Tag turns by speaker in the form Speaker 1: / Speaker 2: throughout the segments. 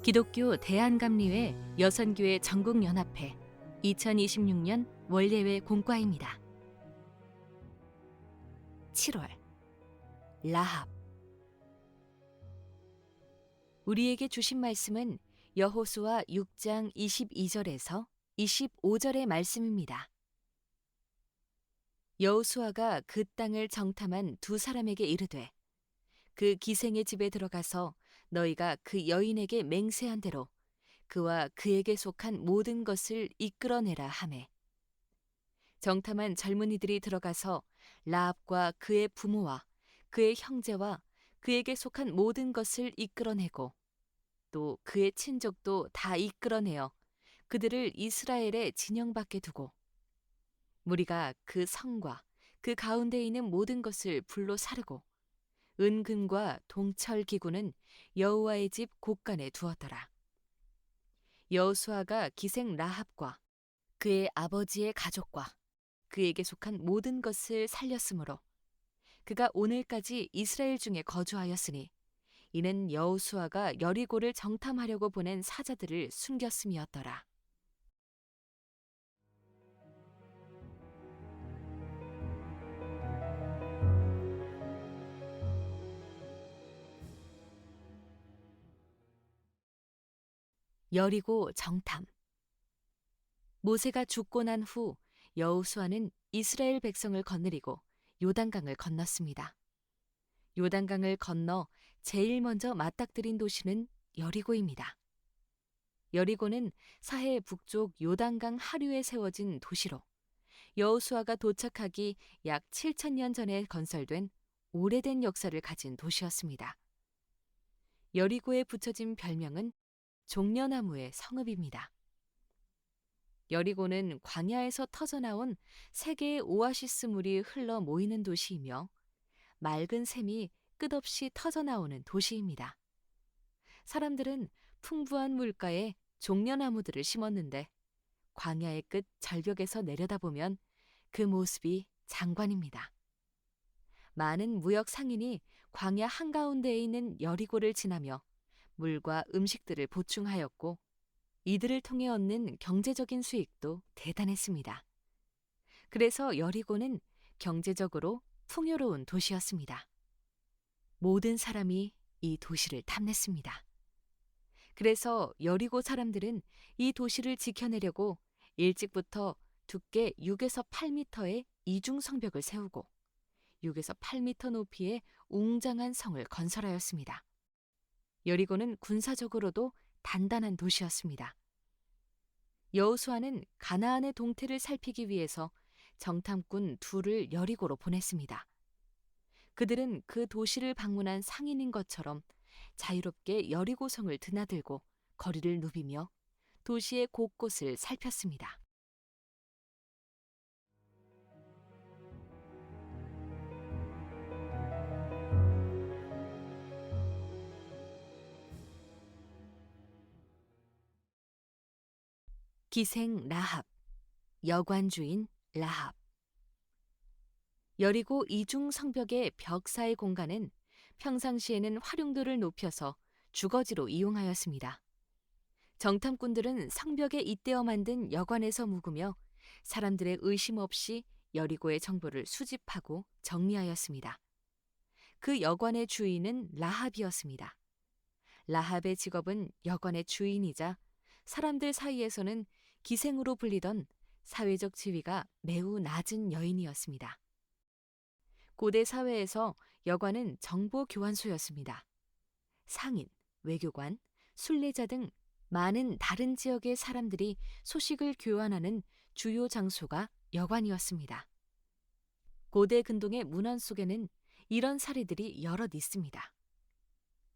Speaker 1: 기독교 대한감리회 여선교회 전국연합회 2026년 원례회 공과입니다. 7월 라합. 우리에게 주신 말씀은 여호수아 6장 22절에서 25절의 말씀입니다. 여호수아가 그 땅을 정탐한 두 사람에게 이르되 그 기생의 집에 들어가서 너희가 그 여인에게 맹세한 대로 그와 그에게 속한 모든 것을 이끌어내라 하매, 정탐한 젊은이들이 들어가서 라합과 그의 부모와 그의 형제와 그에게 속한 모든 것을 이끌어내고 또 그의 친족도 다 이끌어내어 그들을 이스라엘의 진영 밖에 두고, 무리가 그 성과 그 가운데 있는 모든 것을 불로 사르고 은금과 동철 기구는 여호와의 집 곳간에 두었더라. 여호수아가 기생 라합과 그의 아버지의 가족과 그에게 속한 모든 것을 살렸으므로 그가 오늘까지 이스라엘 중에 거주하였으니, 이는 여호수아가 여리고를 정탐하려고 보낸 사자들을 숨겼음이었더라. 여리고 정탐. 모세가 죽고 난 후 여호수아는 이스라엘 백성을 거느리고 요단강을 건넜습니다. 요단강을 건너 제일 먼저 맞닥뜨린 도시는 여리고입니다. 여리고는 사해 북쪽 요단강 하류에 세워진 도시로 여호수아가 도착하기 약 7,000년 전에 건설된 오래된 역사를 가진 도시였습니다. 여리고에 붙여진 별명은 종려나무의 성읍입니다. 여리고는 광야에서 터져나온 세 개의 오아시스 물이 흘러 모이는 도시이며 맑은 샘이 끝없이 터져나오는 도시입니다. 사람들은 풍부한 물가에 종려나무들을 심었는데 광야의 끝 절벽에서 내려다보면 그 모습이 장관입니다. 많은 무역 상인이 광야 한가운데에 있는 여리고를 지나며 물과 음식들을 보충하였고, 이들을 통해 얻는 경제적인 수익도 대단했습니다. 그래서 여리고는 경제적으로 풍요로운 도시였습니다. 모든 사람이 이 도시를 탐냈습니다. 그래서 여리고 사람들은 이 도시를 지켜내려고 일찍부터 두께 6에서 8m의 이중 성벽을 세우고 6에서 8m 높이의 웅장한 성을 건설하였습니다. 여리고는 군사적으로도 단단한 도시였습니다. 여호수아는 가나안의 동태를 살피기 위해서 정탐꾼 둘을 여리고로 보냈습니다. 그들은 그 도시를 방문한 상인인 것처럼 자유롭게 여리고성을 드나들고 거리를 누비며 도시의 곳곳을 살폈습니다. 기생 라합, 여관주인 라합. 여리고 이중 성벽의 벽 사이 공간은 평상시에는 활용도를 높여서 주거지로 이용하였습니다. 정탐꾼들은 성벽에 잇대어 만든 여관에서 묵으며 사람들의 의심 없이 여리고의 정보를 수집하고 정리하였습니다. 그 여관의 주인은 라합이었습니다. 라합의 직업은 여관의 주인이자 사람들 사이에서는 기생으로 불리던 사회적 지위가 매우 낮은 여인이었습니다. 고대 사회에서 여관은 정보 교환소였습니다. 상인, 외교관, 순례자 등 많은 다른 지역의 사람들이 소식을 교환하는 주요 장소가 여관이었습니다. 고대 근동의 문헌 속에는 이런 사례들이 여럿 있습니다.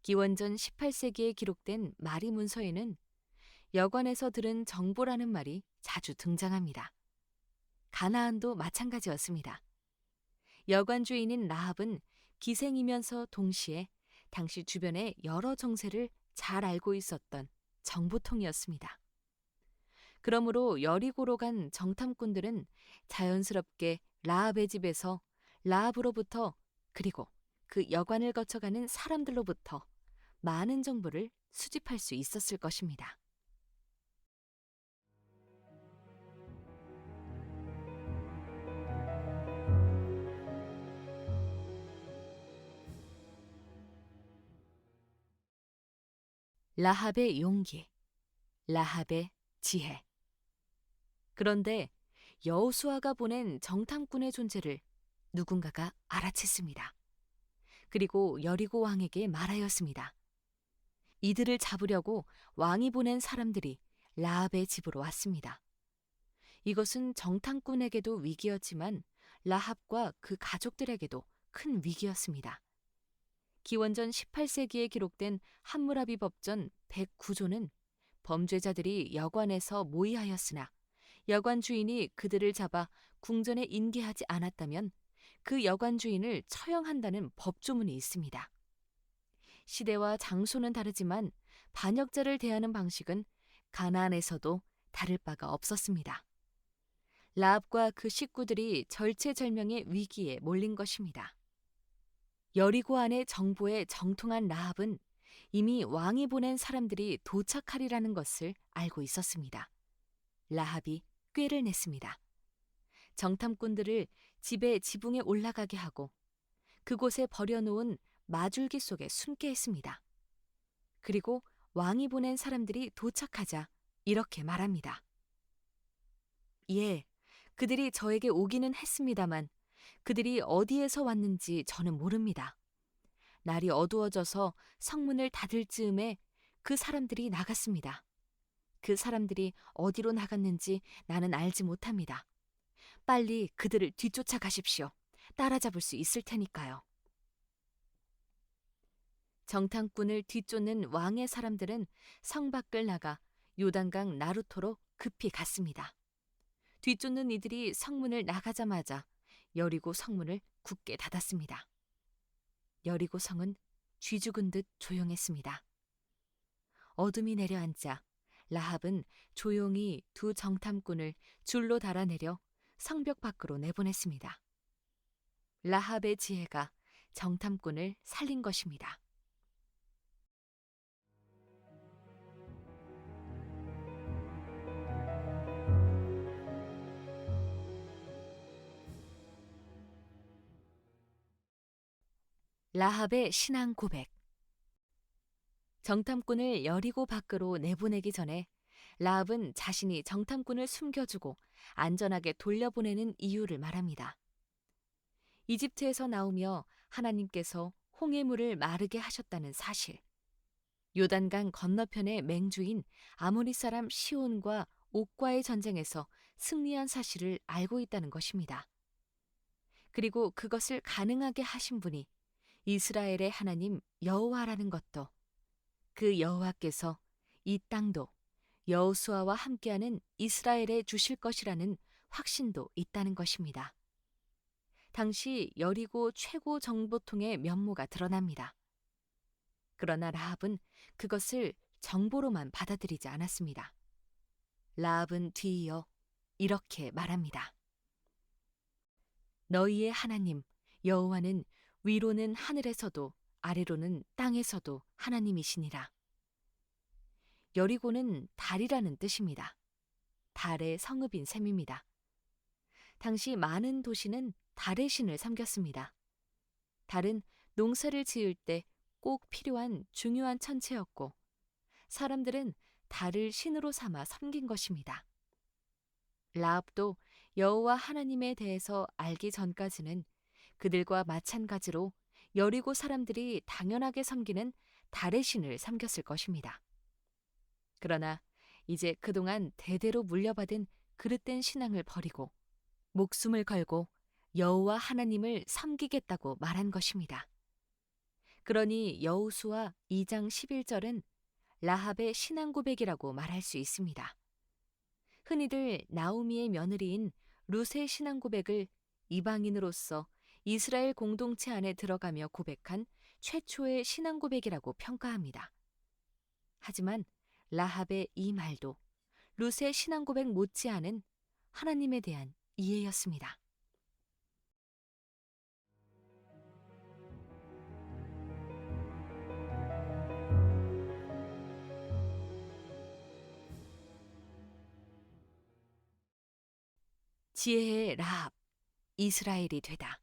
Speaker 1: 기원전 18세기에 기록된 마리 문서에는 여관에서 들은 정보라는 말이 자주 등장합니다. 가나안도 마찬가지였습니다. 여관 주인인 라합은 기생이면서 동시에 당시 주변의 여러 정세를 잘 알고 있었던 정보통이었습니다. 그러므로 여리고로 간 정탐꾼들은 자연스럽게 라합의 집에서 라합으로부터, 그리고 그 여관을 거쳐가는 사람들로부터 많은 정보를 수집할 수 있었을 것입니다. 라합의 용기, 라합의 지혜. 그런데 여호수아가 보낸 정탐꾼의 존재를 누군가가 알아챘습니다. 그리고 여리고 왕에게 말하였습니다. 이들을 잡으려고 왕이 보낸 사람들이 라합의 집으로 왔습니다. 이것은 정탐꾼에게도 위기였지만 라합과 그 가족들에게도 큰 위기였습니다. 기원전 18세기에 기록된 함무라비 법전 109조는 범죄자들이 여관에서 모의하였으나 여관 주인이 그들을 잡아 궁전에 인계하지 않았다면 그 여관 주인을 처형한다는 법조문이 있습니다. 시대와 장소는 다르지만 반역자를 대하는 방식은 가나안에서도 다를 바가 없었습니다. 라합과 그 식구들이 절체절명의 위기에 몰린 것입니다. 여리고 안의 정보에 정통한 라합은 이미 왕이 보낸 사람들이 도착하리라는 것을 알고 있었습니다. 라합이 꾀를 냈습니다. 정탐꾼들을 집의 지붕에 올라가게 하고 그곳에 버려놓은 마줄기 속에 숨게 했습니다. 그리고 왕이 보낸 사람들이 도착하자 이렇게 말합니다. 예, 그들이 저에게 오기는 했습니다만 그들이 어디에서 왔는지 저는 모릅니다. 날이 어두워져서 성문을 닫을 즈음에 그 사람들이 나갔습니다. 그 사람들이 어디로 나갔는지 나는 알지 못합니다. 빨리 그들을 뒤쫓아 가십시오. 따라잡을 수 있을 테니까요. 정탐꾼을 뒤쫓는 왕의 사람들은 성 밖을 나가 요단강 나루토로 급히 갔습니다. 뒤쫓는 이들이 성문을 나가자마자 여리고 성문을 굳게 닫았습니다. 여리고 성은 쥐죽은 듯 조용했습니다. 어둠이 내려앉자 라합은 조용히 두 정탐꾼을 줄로 달아내려 성벽 밖으로 내보냈습니다. 라합의 지혜가 정탐꾼을 살린 것입니다. 라합의 신앙 고백. 정탐꾼을 여리고 밖으로 내보내기 전에 라합은 자신이 정탐꾼을 숨겨주고 안전하게 돌려보내는 이유를 말합니다. 이집트에서 나오며 하나님께서 홍해물을 마르게 하셨다는 사실, 요단강 건너편의 맹주인 아모리 사람 시온과 옥과의 전쟁에서 승리한 사실을 알고 있다는 것입니다. 그리고 그것을 가능하게 하신 분이 이스라엘의 하나님 여호와라는 것도, 그 여호와께서 이 땅도 여호수아와 함께하는 이스라엘에 주실 것이라는 확신도 있다는 것입니다. 당시 여리고 최고 정보통의 면모가 드러납니다. 그러나 라합은 그것을 정보로만 받아들이지 않았습니다. 라합은 뒤이어 이렇게 말합니다. 너희의 하나님 여호와는 위로는 하늘에서도 아래로는 땅에서도 하나님이시니라. 여리고는 달이라는 뜻입니다. 달의 성읍인 셈입니다. 당시 많은 도시는 달의 신을 섬겼습니다. 달은 농사를 지을 때 꼭 필요한 중요한 천체였고 사람들은 달을 신으로 삼아 섬긴 것입니다. 라합도 여호와 하나님에 대해서 알기 전까지는 그들과 마찬가지로 여리고 사람들이 당연하게 섬기는 달의 신을 섬겼을 것입니다. 그러나 이제 그동안 대대로 물려받은 그릇된 신앙을 버리고 목숨을 걸고 여호와 하나님을 섬기겠다고 말한 것입니다. 그러니 여호수아 2장 11절은 라합의 신앙 고백이라고 말할 수 있습니다. 흔히들 나오미의 며느리인 룻의 신앙 고백을 이방인으로서 이스라엘 공동체 안에 들어가며 고백한 최초의 신앙 고백이라고 평가합니다. 하지만 라합의 이 말도 룻의 신앙 고백 못지않은 하나님에 대한 이해였습니다. 지혜의 라합, 이스라엘이 되다.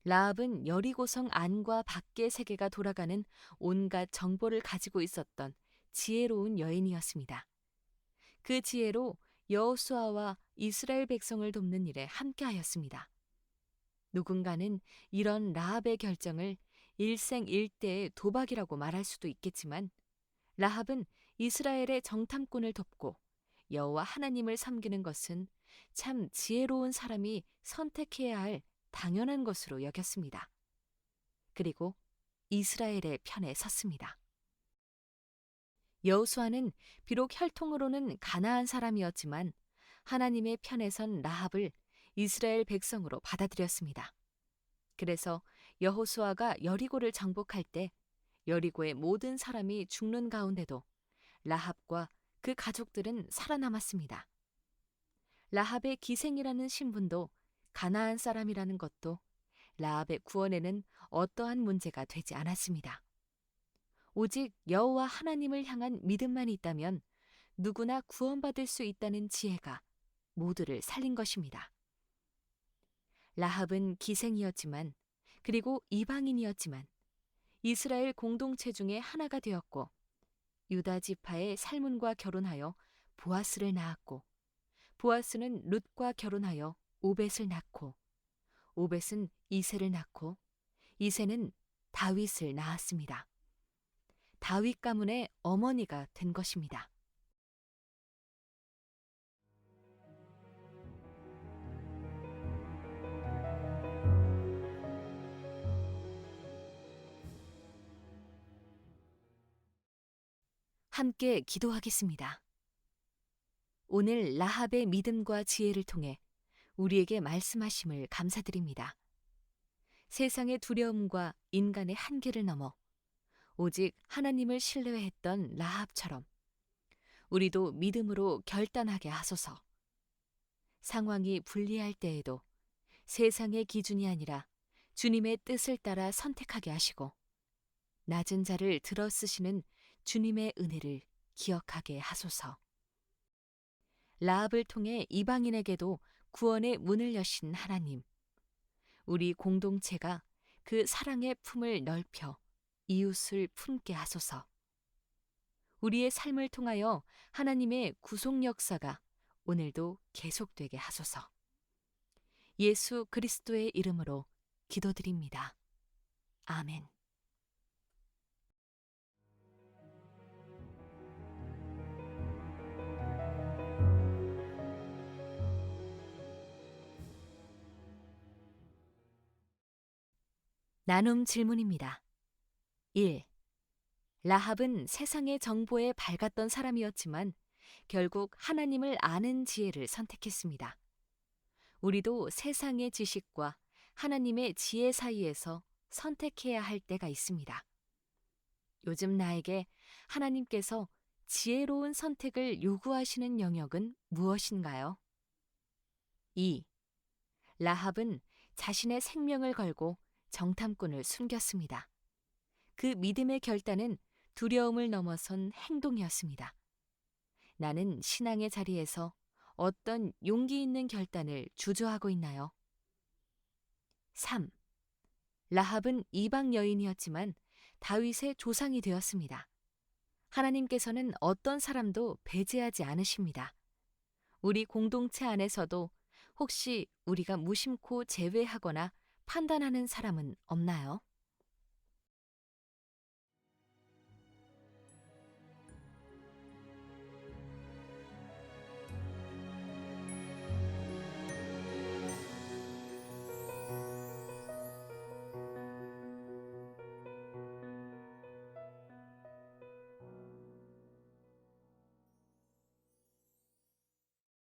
Speaker 1: 라합은 여리고성 안과 밖의 세계가 돌아가는 온갖 정보를 가지고 있었던 지혜로운 여인이었습니다. 그 지혜로 여호수아와 이스라엘 백성을 돕는 일에 함께하였습니다. 누군가는 이런 라합의 결정을 일생일대의 도박이라고 말할 수도 있겠지만 라합은 이스라엘의 정탐꾼을 돕고 여호와 하나님을 섬기는 것은 참 지혜로운 사람이 선택해야 할 당연한 것으로 여겼습니다. 그리고 이스라엘의 편에 섰습니다. 여호수아는 비록 혈통으로는 가나안 사람이었지만 하나님의 편에 선 라합을 이스라엘 백성으로 받아들였습니다. 그래서 여호수아가 여리고를 정복할 때 여리고의 모든 사람이 죽는 가운데도 라합과 그 가족들은 살아남았습니다. 라합의 기생이라는 신분도 가나안 사람이라는 것도 라합의 구원에는 어떠한 문제가 되지 않았습니다. 오직 여호와 하나님을 향한 믿음만 있다면 누구나 구원받을 수 있다는 지혜가 모두를 살린 것입니다. 라합은 기생이었지만 그리고 이방인이었지만 이스라엘 공동체 중에 하나가 되었고 유다 지파의 살문과 결혼하여 보아스를 낳았고 보아스는 룻과 결혼하여 오벳을 낳고 오벳은 이새를 낳고 이새는 다윗을 낳았습니다. 다윗 가문의 어머니가 된 것입니다. 함께 기도하겠습니다. 오늘 라합의 믿음과 지혜를 통해 우리에게 말씀하심을 감사드립니다. 세상의 두려움과 인간의 한계를 넘어 오직 하나님을 신뢰했던 라합처럼 우리도 믿음으로 결단하게 하소서. 상황이 불리할 때에도 세상의 기준이 아니라 주님의 뜻을 따라 선택하게 하시고 낮은 자를 들어 쓰시는 주님의 은혜를 기억하게 하소서. 라합을 통해 이방인에게도 구원의 문을 여신 하나님, 우리 공동체가 그 사랑의 품을 넓혀 이웃을 품게 하소서. 우리의 삶을 통하여 하나님의 구속 역사가 오늘도 계속되게 하소서. 예수 그리스도의 이름으로 기도드립니다. 아멘. 나눔 질문입니다. 1. 라합은 세상의 정보에 밝았던 사람이었지만 결국 하나님을 아는 지혜를 선택했습니다. 우리도 세상의 지식과 하나님의 지혜 사이에서 선택해야 할 때가 있습니다. 요즘 나에게 하나님께서 지혜로운 선택을 요구하시는 영역은 무엇인가요? 2. 라합은 자신의 생명을 걸고 정탐꾼을 숨겼습니다. 그 믿음의 결단은 두려움을 넘어선 행동이었습니다. 나는 신앙의 자리에서 어떤 용기 있는 결단을 주저하고 있나요? 3. 라합은 이방 여인이었지만 다윗의 조상이 되었습니다. 하나님께서는 어떤 사람도 배제하지 않으십니다. 우리 공동체 안에서도 혹시 우리가 무심코 제외하거나 판단하는 사람은 없나요?